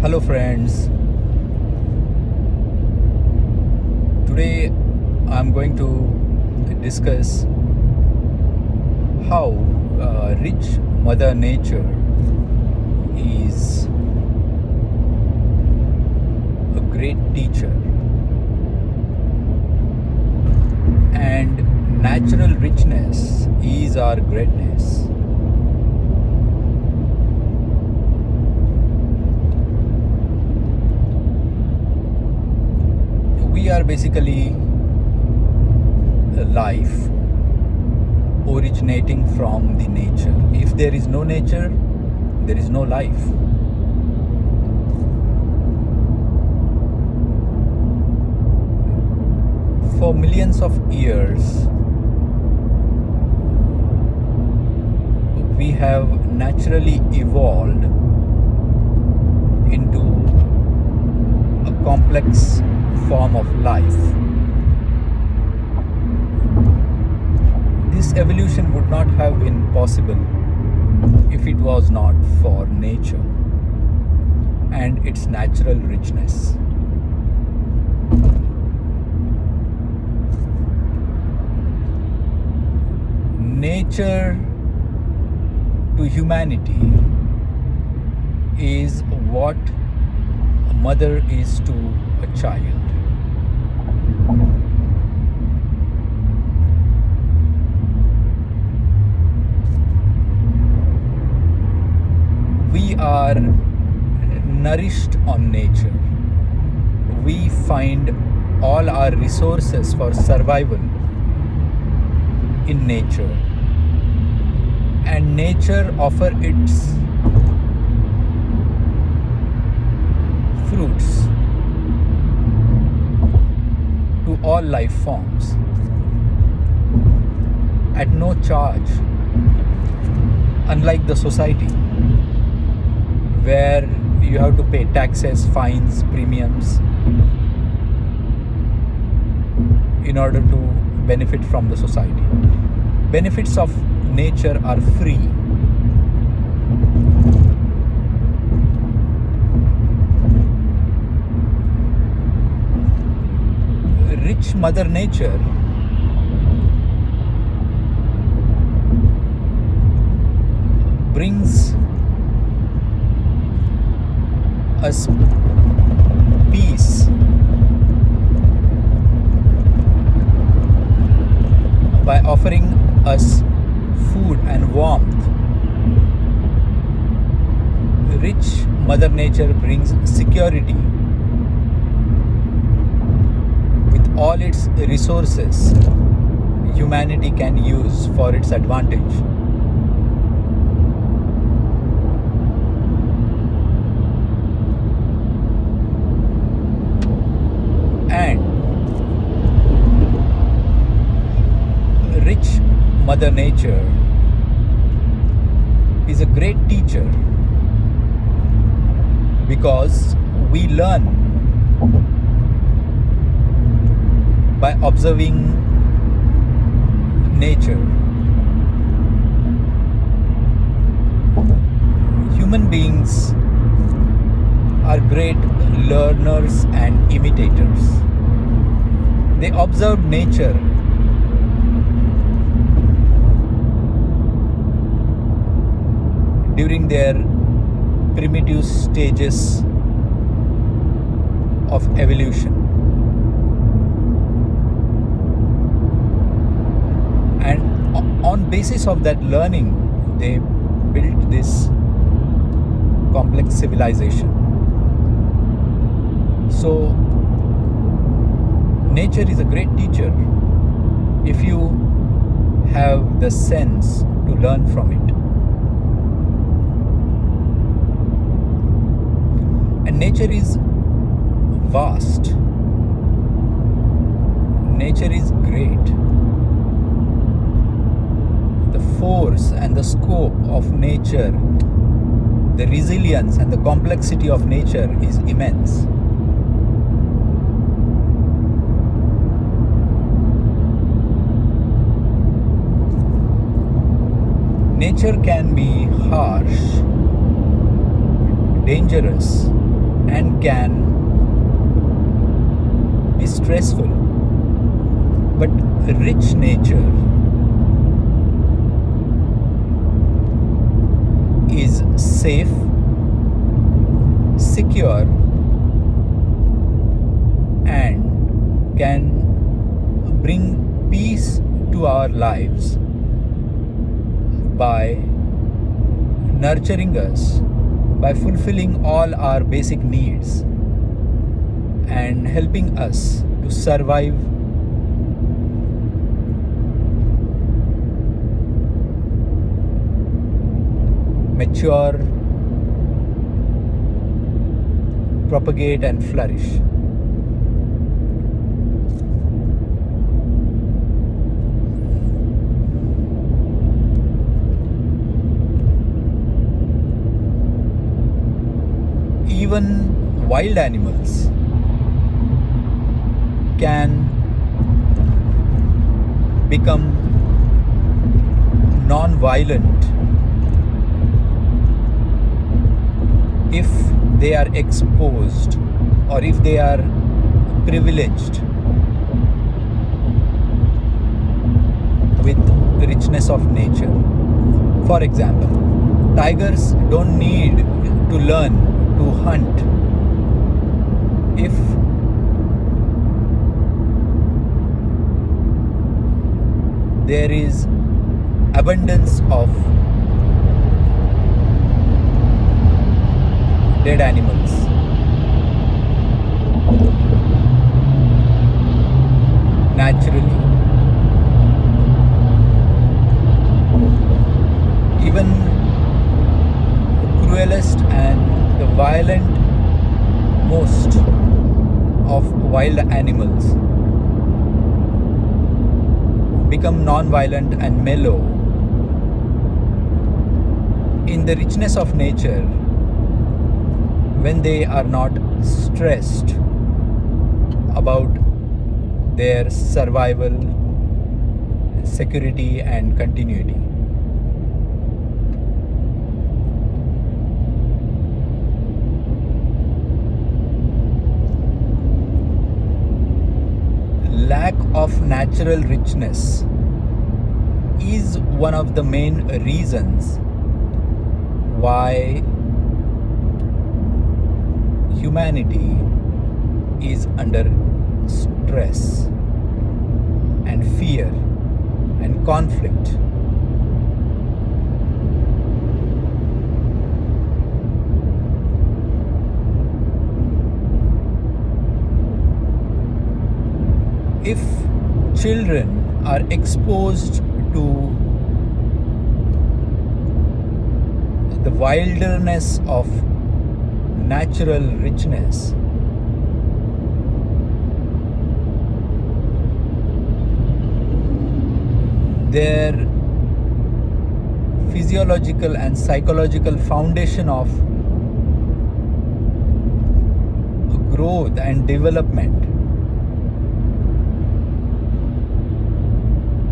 Hello, friends. Today I'm going to discuss how rich Mother Nature is a great teacher and natural richness is our greatness. We are basically a life originating from the nature. If there is no nature, there is no life. For millions of years, we have naturally evolved into a complex form of life. This evolution would not have been possible if it was not for nature and its natural richness. Nature to humanity is what a mother is to a child. We are nourished on nature. We find all our resources for survival in nature, and nature offers its fruits to all life forms at no charge, unlike the society where you have to pay taxes, fines, premiums in order to benefit from the society. Benefits of nature are free. Rich Mother Nature brings us peace by offering us food and warmth. Rich Mother Nature brings security. With all its resources, humanity can use for its advantage. And rich Mother Nature is a great teacher because we learn by observing nature. Human beings are great learners and imitators. They observe nature during their primitive stages of evolution. And on basis of that learning, they built this complex civilization. So, nature is a great teacher if you have the sense to learn from it. And nature is vast. Nature is great. The force and the scope of nature, the resilience and the complexity of nature is immense. Nature can be harsh, dangerous, and can be stressful. But rich nature is safe, secure, and can bring peace to our lives by nurturing us, by fulfilling all our basic needs, and helping us to survive mature, propagate, and flourish. Even wild animals can become non-violent if they are exposed or if they are privileged with richness of nature. For example, tigers don't need to learn to hunt if there is abundance of dead animals. Naturally, even cruelest and the violent most of wild animals become non-violent and mellow in the richness of nature when they are not stressed about their survival, security, and continuity. Lack of natural richness is one of the main reasons why humanity is under stress and fear and conflict. If children are exposed to the wilderness of natural richness, their physiological and psychological foundation of growth and development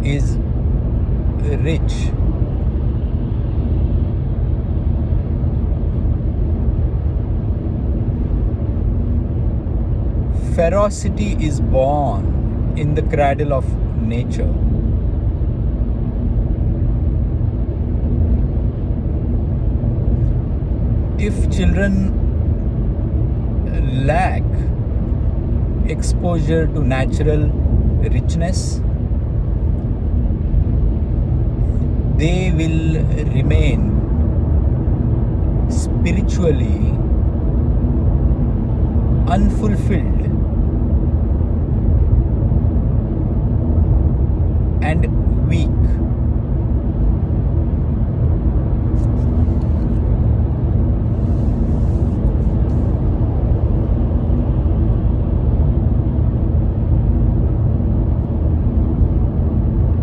is rich. Ferocity is born in the cradle of nature. If children lack exposure to natural richness, they will remain spiritually unfulfilled and weak.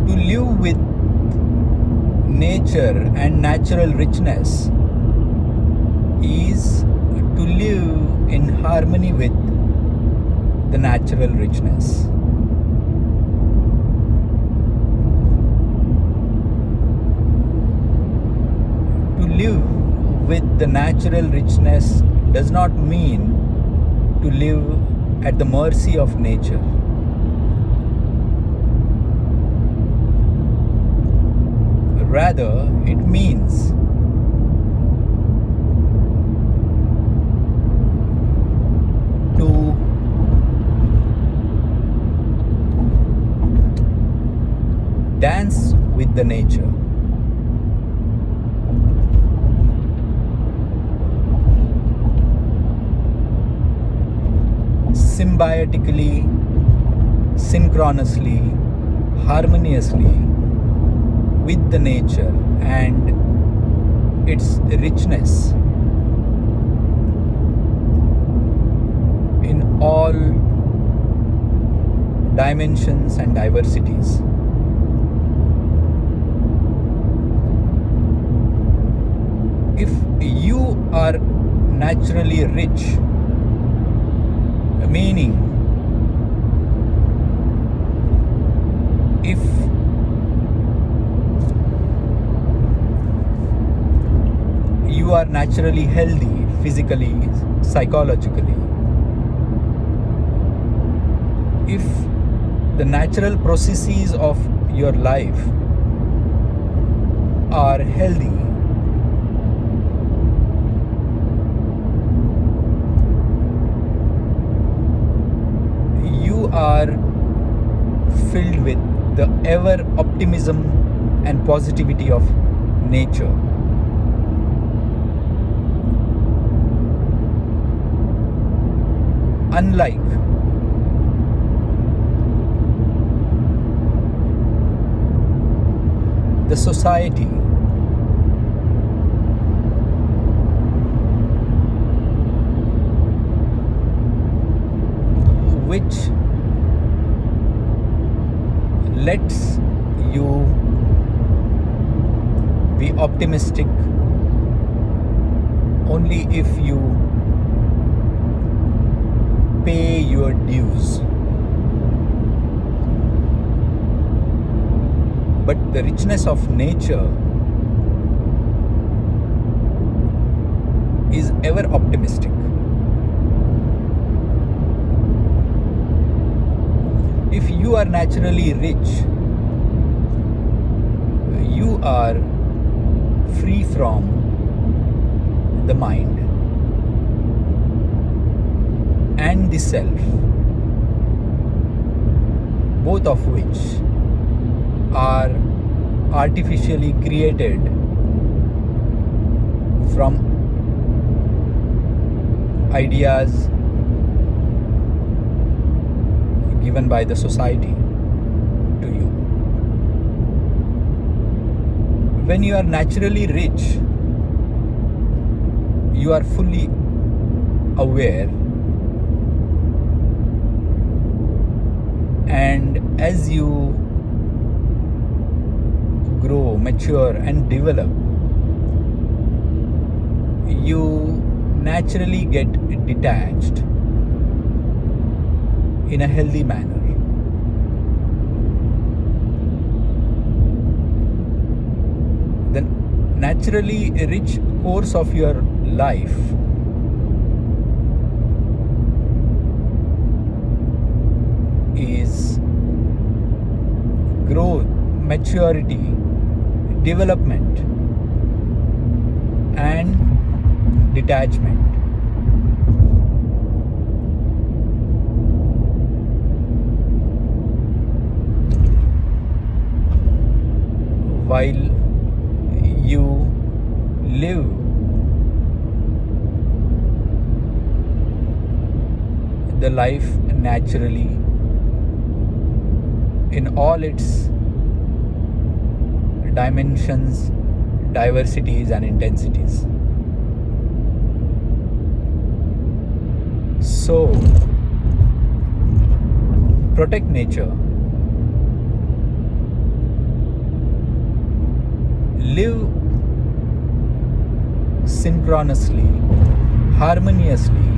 To live with nature and natural richness is to live in harmony with the natural richness. To live with the natural richness does not mean to live at the mercy of nature. Rather, it means to dance with the nature. Symbiotically, synchronously, harmoniously with the nature and its richness in all dimensions and diversities. If you are naturally rich, meaning if you are naturally healthy physically, psychologically, if the natural processes of your life are healthy, you are filled with the ever optimism and positivity of nature. Unlike the society which lets you be optimistic only if you pay your dues. But the richness of nature is ever optimistic. If you are naturally rich, you are free from the mind and the self, both of which are artificially created from ideas given by the society to you. When you are naturally rich, you are fully aware, and as you grow, mature and develop, you naturally get detached in a healthy manner. The naturally rich course of your life is growth, maturity, development and detachment. While you live the life naturally in all its dimensions, diversities and intensities. So, protect nature. Live synchronously, harmoniously,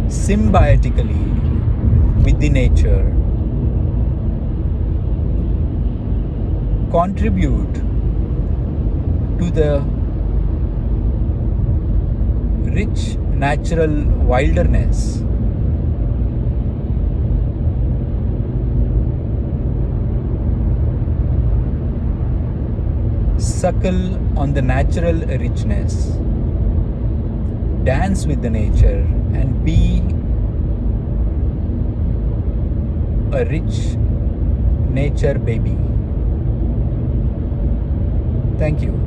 symbiotically with the nature. Contribute to the rich natural wilderness. Suckle on the natural richness. Dance with the nature and be a rich nature baby. Thank you.